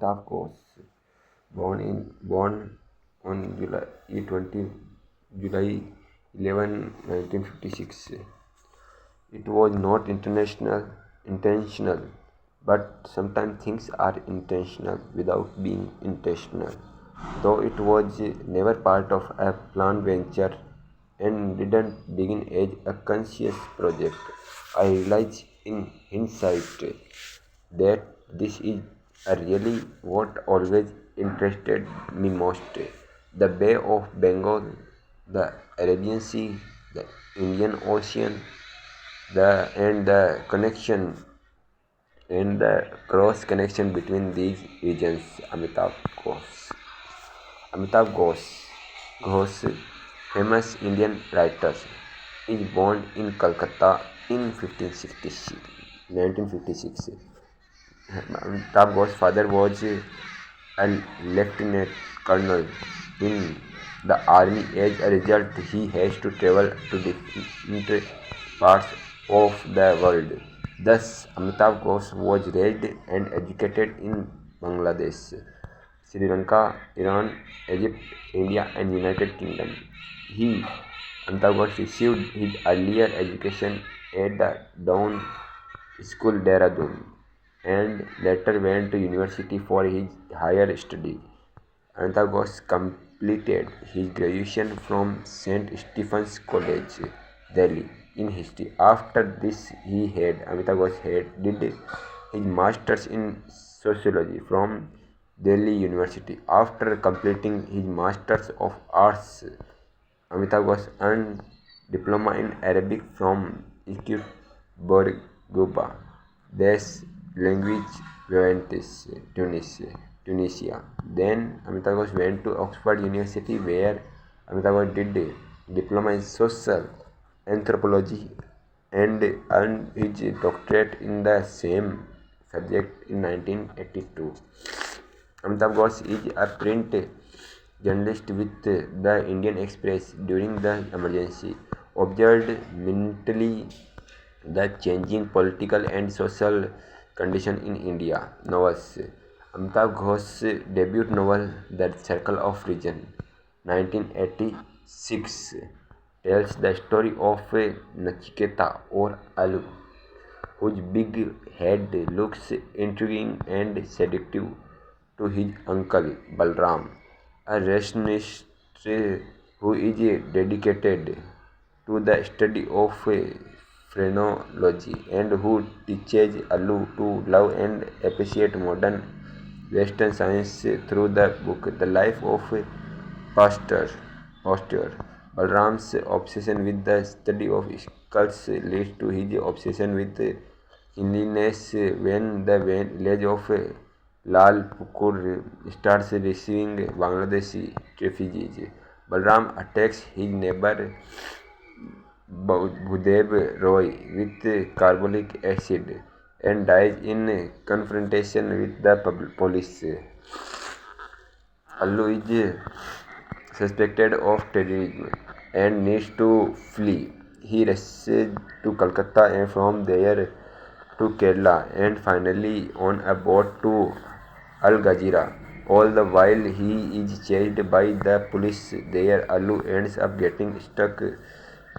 Amitabh Ghosh, born on July 11, 1956. It was not intentional, but sometimes things are intentional without being intentional. Though it was never part of a planned venture and didn't begin as a conscious project, I realize in hindsight that this is really what always interested me most. The Bay of Bengal, the Arabian Sea, the Indian Ocean, the cross connection between these regions. Amitabh Ghosh, famous Indian writer, is born in Calcutta in 1956. Amitabh Ghosh's father was a lieutenant colonel in the army. As a result, he has to travel to different parts of the world. Thus, Amitabh Ghosh was raised and educated in Bangladesh, Sri Lanka, Iran, Egypt, India, and United Kingdom. He, Amitabh Ghosh, received his earlier education at the Down School, Dehradun, and later went to university for his higher studies. Amitabh Ghosh completed his graduation from St. Stephen's College, Delhi, in history. After this, Amitabh Ghosh did his masters in sociology from Delhi University. After completing his masters of arts, Amitabh Ghosh earned diploma in Arabic from Institut Bourguiba des Languages Vivantes, Tunisia. Then Amitabh Ghosh went to Oxford University, where Amitabh Ghosh did a diploma in social anthropology and earned his doctorate in the same subject in 1982. Amitabh Ghosh is a print journalist with the Indian Express. During the emergency, observed minutely the changing political and social condition in India. Novels. Amitabh Ghosh's debut novel, The Circle of Region, 1986, tells the story of Nachiketa or Alu, whose big head looks intriguing and seductive, to his uncle Balram, a rationalist who is dedicated to the study of phrenology and who teaches Alu to love and appreciate modern Western science through the book. The life of Pasteur. Balram's obsession with the study of skulls leads to his obsession with cleanliness when the village of Lal Pukur starts receiving Bangladeshi refugees. Balram attacks his neighbor Bhudev Roy with carbolic acid and dies in confrontation with the police. Allu is suspected of terrorism and needs to flee. He rushes to Calcutta and from there to Kerala and finally on a boat to Al Jazeera. All the while he is chased by the police there, Allu ends up getting stuck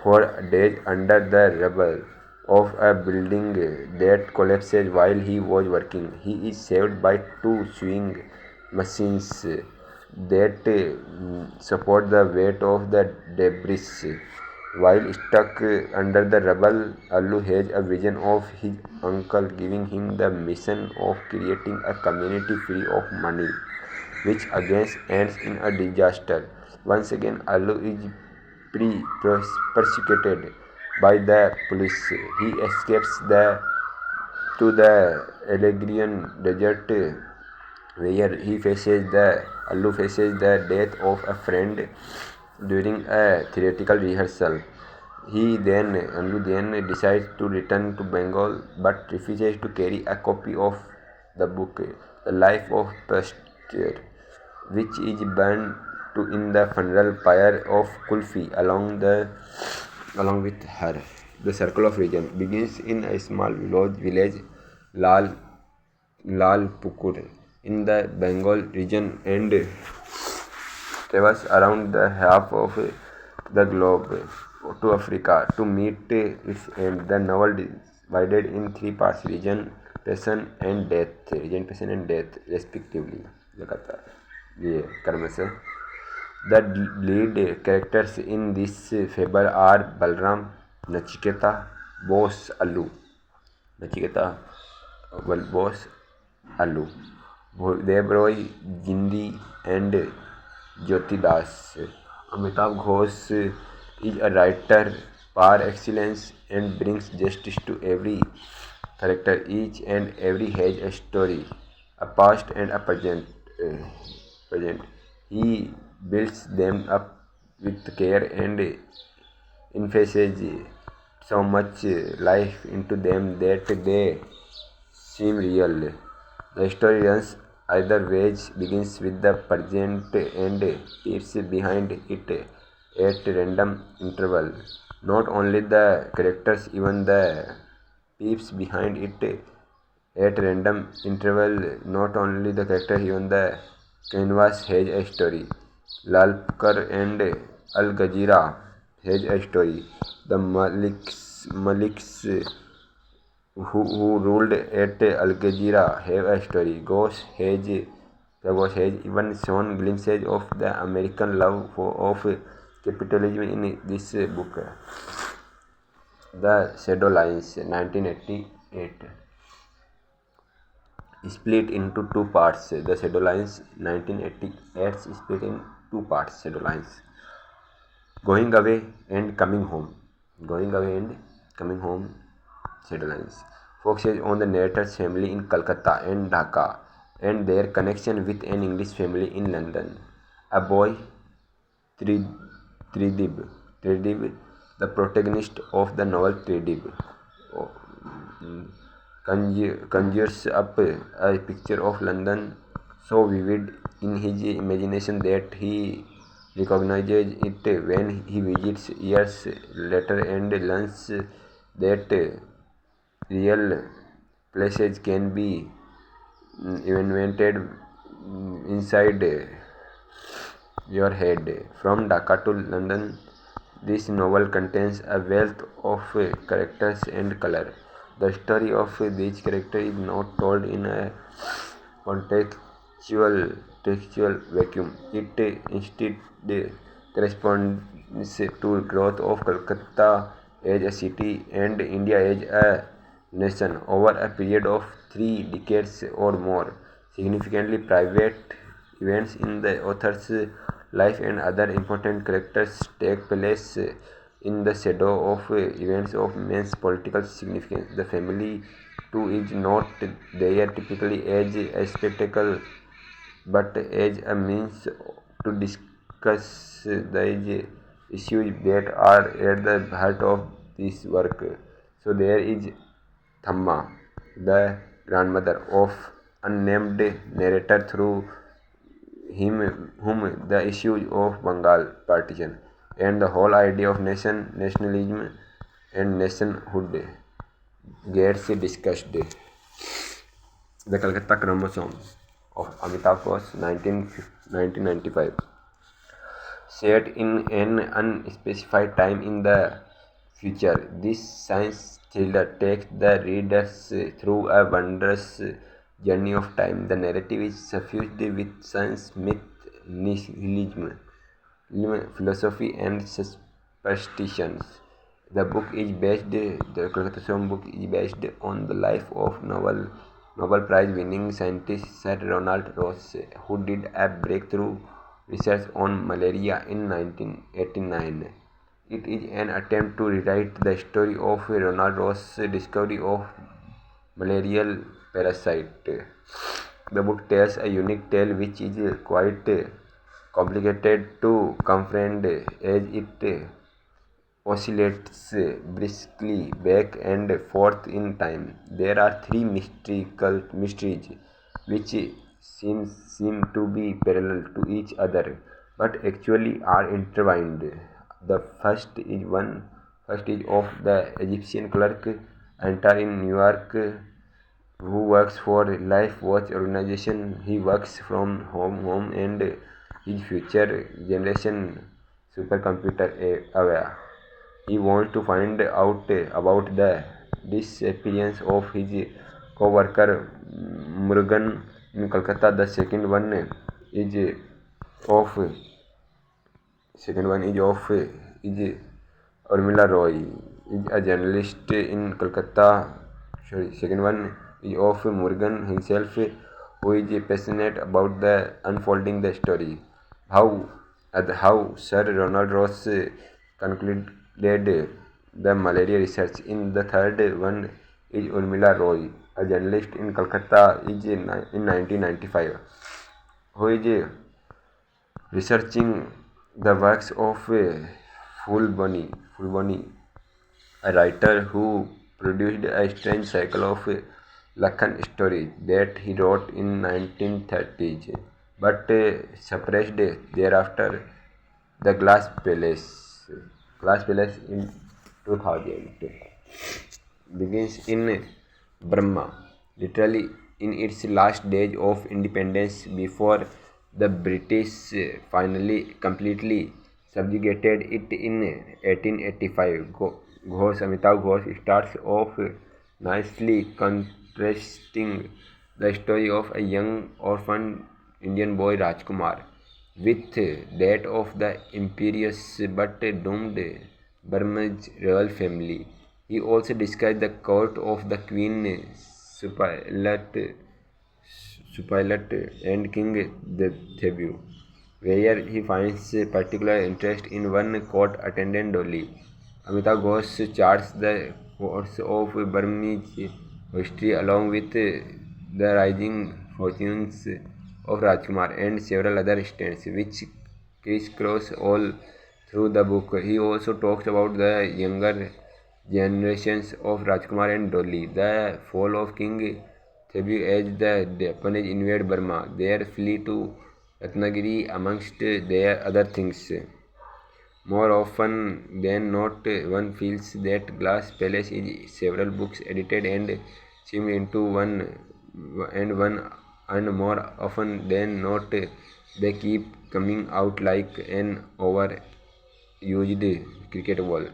for days under the rubble of a building that collapses while he was working. He is saved by two sewing machines that support the weight of the debris. While stuck under the rubble, Allu has a vision of his uncle giving him the mission of creating a community free of money, which again ends in a disaster. Once again, Allu is persecuted by the police. He escapes to the Algerian desert, where Allu faces the death of a friend during a theatrical rehearsal. Allu then decides to return to Bengal, but refuses to carry a copy of the book, The Life of Pasteur, which is burned in the funeral pyre of Kulfi along with her. The Circle of Region begins in a small village, Lal Pukur, in the Bengal region and travels around the half of the globe to Africa to meet its end. The novel is divided in three parts: region, passion, and death, respectively. ये कर्म से The lead characters in this fable are Balram, Nachiketa, Bose Allu, Nachiketa, Bose Allu, Dev Roy, Gindi, and Jyoti Das. Amitabh Ghosh is a writer par excellence and brings justice to every character. Each and every has a story, a past and a present. He builds them up with care and emphasizes so much life into them that they seem real. The story runs either ways, begins with the present and peeps behind it at random interval. Not only the characters, even the peeps behind it at random interval. Not only the character, even the canvas has a story. Lalkar and Al Gajira has a story. The Maliks who ruled at Al-Ghazira have a story. Ghosh has even shown glimpses of the American love of capitalism in this book. The Shadow Lines, 1988, split into two parts. The Shadow Lines, 1988, split in two parts. Shadow Lines, Going Away and Coming Home. Going Away and Coming Home. Shadow Lines focuses on the narrator's family in Calcutta and Dhaka and their connection with an English family in London. A boy, Tridib, the protagonist of the novel Tridib, conjures up a picture of London so vivid in his imagination that he recognizes it when he visits years later and learns that real places can be invented inside your head. From Dhaka to London, this novel contains a wealth of characters and color. The story of these characters is not told in a textual vacuum. It instead corresponds to growth of Calcutta as a city and India as a nation over a period of 3 decades or more. Significantly private events in the author's life and other important characters take place in the shadow of events of immense political significance. The family too is not there typically as a spectacle but as a means to discuss the issues that are at the heart of this work. So there is Thamma, the grandmother of unnamed narrator through whom the issues of Bengal partition and the whole idea of nationalism and nationhood gets discussed. The Calcutta Chromosome of Amitabh Ghosh, 1995. Set in an unspecified time in the future, this science thriller takes the readers through a wondrous journey of time. The narrative is suffused with science, myth, nihilism, philosophy, and superstitions. The Calcutta book is based on the life of Nobel Prize winning scientist Sir Ronald Ross, who did a breakthrough research on malaria in 1989. It is an attempt to rewrite the story of Ronald Ross' discovery of malarial parasite. The book tells a unique tale which is quite complicated to comprehend as it oscillates briskly back and forth in time. There are three mysteries which seem to be parallel to each other, but actually are intertwined. The first is of the Egyptian clerk enter in New York who works for Life Watch organization. He works from home and his future generation supercomputer aware. He wants to find out about the disappearance of his co-worker Murugan in Kolkata. The is of is Urmila Roy, is a journalist in Kolkata. Sorry, second one is of Murugan himself, who is passionate about the unfolding the story. How how Sir Ronald Ross concluded the malaria research. In the third one is Urmila Roy, a journalist in Calcutta, is in 1995, who is researching the works of Fulbani, a writer who produced a strange cycle of Lakhan stories that he wrote in 1930s, but suppressed thereafter. The Glass Palace in 2000 begins in Burma, literally in its last days of independence before the British finally completely subjugated it in 1885. Amitav Ghosh starts off nicely contrasting the story of a young orphan Indian boy Rajkumar with that of the imperious but doomed Burmese royal family. He also described the court of the Queen Supilate, and King Thebu, where he finds particular interest in one court attendant Dolly. Amitav Ghosh charts the course of Burmese history along with the rising fortunes of Rajkumar and several other stands which crisscross all through the book. He also talks about the younger generations of Rajkumar and Dolly, the fall of King Thebu as the Japanese invade Burma, their flee to Ratnagiri amongst their other things. More often than not, one feels that Glass Palace is several books edited and seamed into one, and more often than not, they keep coming out like an overused cricket ball.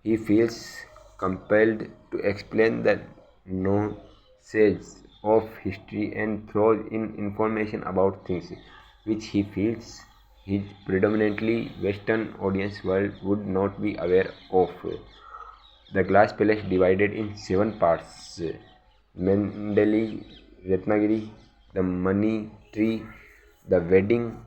He feels compelled to explain the nonsense of history and throws in information about things which he feels his predominantly Western audience world would not be aware of. The Glass Palace divided in seven parts: Mandali, Ratnagiri, the Money Tree, the Wedding,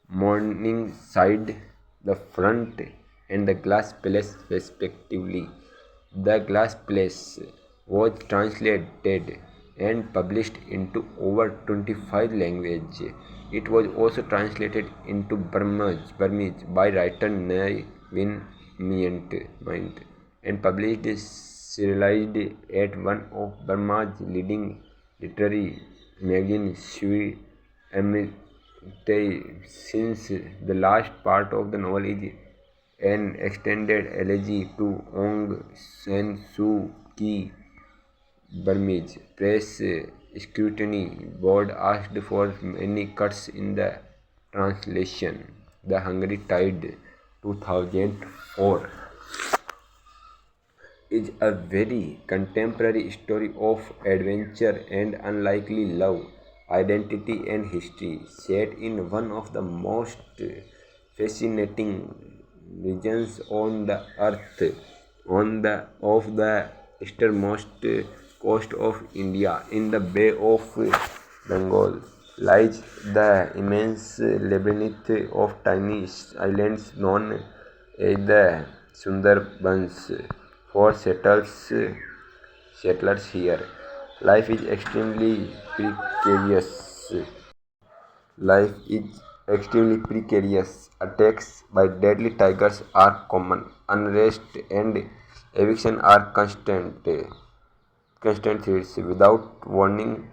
Morning Side, the Front, and the Glass Palace respectively. The Glass Palace was translated and published into over 25 languages. It was also translated into Burmese by writer Nay Win Myint and published serialized at one of Burma's leading literary magazines, Shui Amite. Since the last part of the novel is an extended elegy to Aung San Suu Kyi, Burmese press scrutiny board asked for many cuts in the translation. The Hungry Tide 2004 is a very contemporary story of adventure and unlikely love, identity, and history, set in one of the most fascinating regions on the earth, of the easternmost coast of India, in the Bay of Bengal, lies the immense labyrinth of tiny islands known as the Sundarbans. For settlers here, life is extremely precarious. Life is extremely precarious. Attacks by deadly tigers are common. Unrest and eviction are constant threats without warning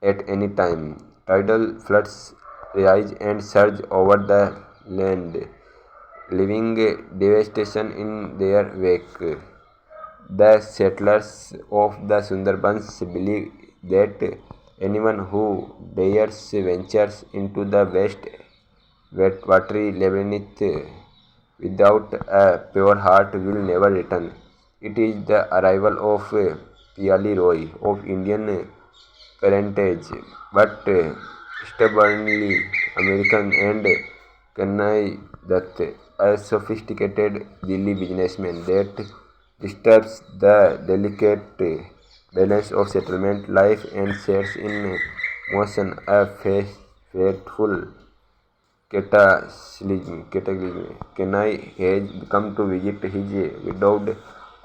at any time. Tidal floods rise and surge over the land, leaving devastation in their wake. The settlers of the Sundarbans that anyone who dares ventures into the watery labyrinth without a pure heart will never return. It is the arrival of Piali Roy of Indian parentage, but stubbornly American, and Kanai Dutt, a sophisticated Delhi businessman that disturbs the delicate balance of settlement life and sets in motion a fateful cataclysm. Kenai has come to visit his widowed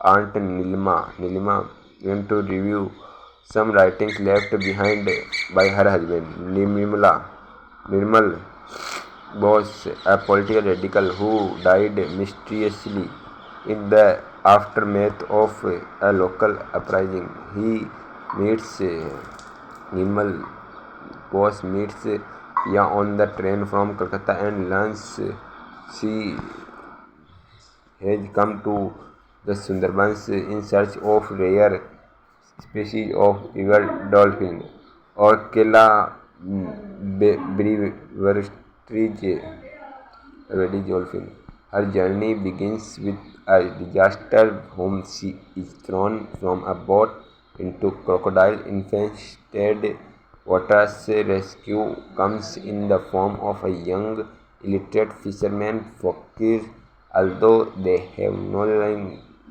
aunt Nilima and to review some writings left behind by her husband, Nirmal Bose, a political radical who died mysteriously in the aftermath of a local uprising. He meets Nirmal Bose meets Pia on the train from Calcutta and learns she has come to the Sundarbans in search of rare species of eagle dolphin, Orcella breviverstris dolphin. Her journey begins with a disaster whom she is thrown from a boat into crocodile-infested waters. Rescue comes in the form of a young, illiterate fisherman, Fakir. Although they have no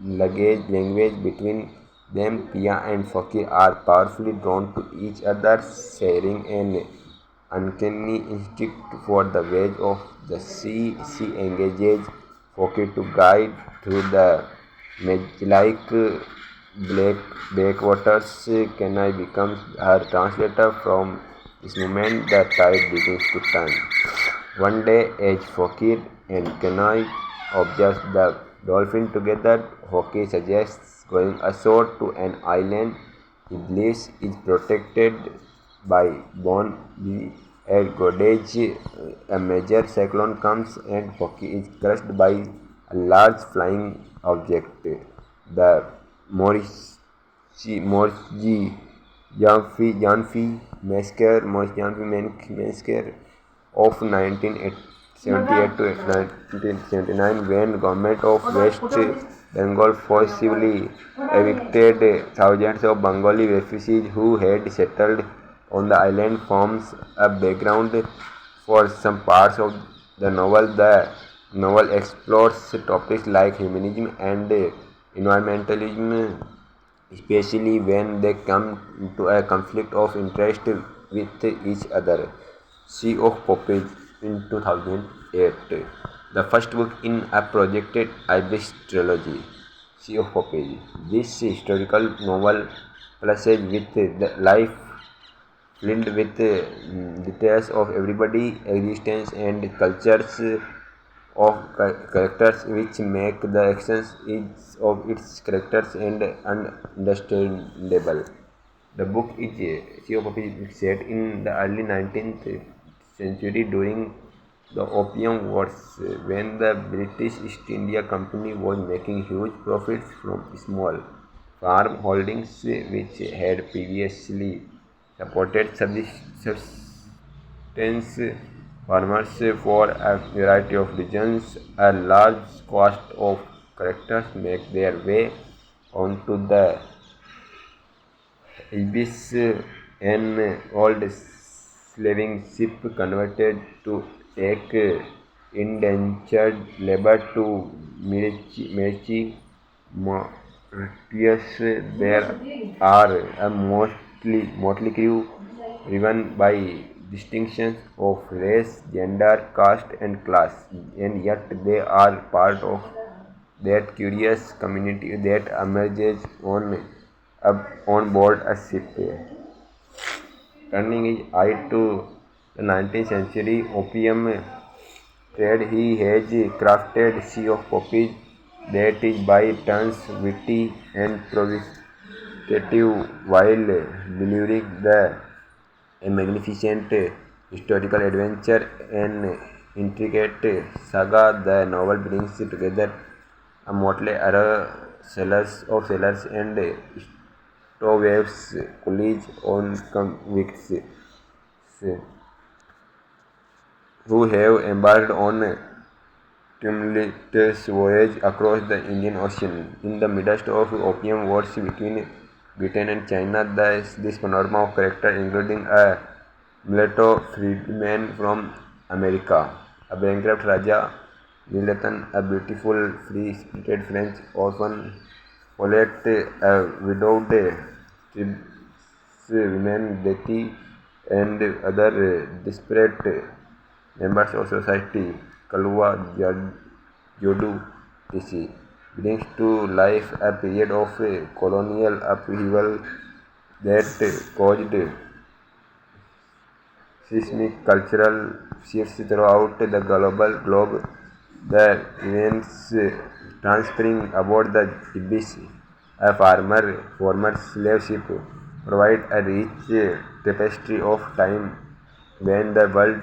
language between them, Pia and Fakir are powerfully drawn to each other, sharing an uncanny instinct for the ways of the sea. She engages Fakir to guide through the maze-like backwaters. Kenai becomes her translator. From this moment, the tide begins to turn. One day, as Fakir and Kenai observe the dolphin together, Fakir suggests going ashore to an island he believes is protected by bond. At Godage, a major cyclone comes and Fakir is crushed by a large flying object. The Morji massacre of 1978 to 1979, when government of West Bengal forcibly evicted thousands of Bengali refugees who had settled on the island, forms a background for some parts of the novel. The novel explores topics like humanism and environmentalism, especially when they come into a conflict of interest with each other. Sea of Poppies in 2008, the first book in a projected Ibis trilogy. Sea of Poppies. This historical novel plushes with the life filled with details of everybody's existence and cultures of characters, which make the actions of its characters and understandable. The book is Sea of Poppies is set in the early 19th century during the Opium Wars, when the British East India Company was making huge profits from small farm holdings which had previously supported subsistence farmers for a variety of reasons. A large cast of characters make their way onto the Ibis, an old slaving ship converted to take indentured labor to Mirchi Mauritius. There are a motley crew driven by distinctions of race, gender, caste, and class, and yet they are part of that curious community that emerges on board a ship. Turning his eye to the 19th century opium trade, he has crafted Sea of Poppies that is by turns witty and provocative while delivering a magnificent historical adventure, an intricate saga. The novel brings together a motley array of sailors and Two waves collide on convicts who have embarked on a tumultuous voyage across the Indian Ocean. In the midst of opium wars between Britain and China, this panorama of characters, including a mulatto freedman from America, a bankrupt Raja Miletan, a beautiful free-spirited French orphan, Paulette, a widowed women, Betty, and other desperate members of society, Kalua Jodu TC, brings to life a period of colonial upheaval that caused seismic cultural shifts throughout the global globe. The events transpiring aboard the Ibis, a former slave ship, provide a rich tapestry of time when the world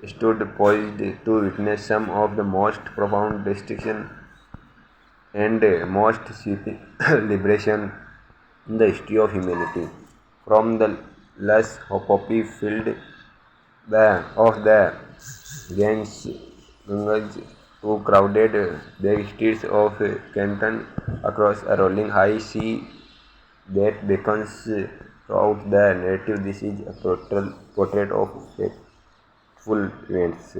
stood poised to witness some of the most profound destruction and most sweeping liberation in the history of humanity. From the lush poppy-filled of the Ganges to crowded back streets of Canton across a rolling high sea that beckons throughout the narrative. This is a portrait of fateful events.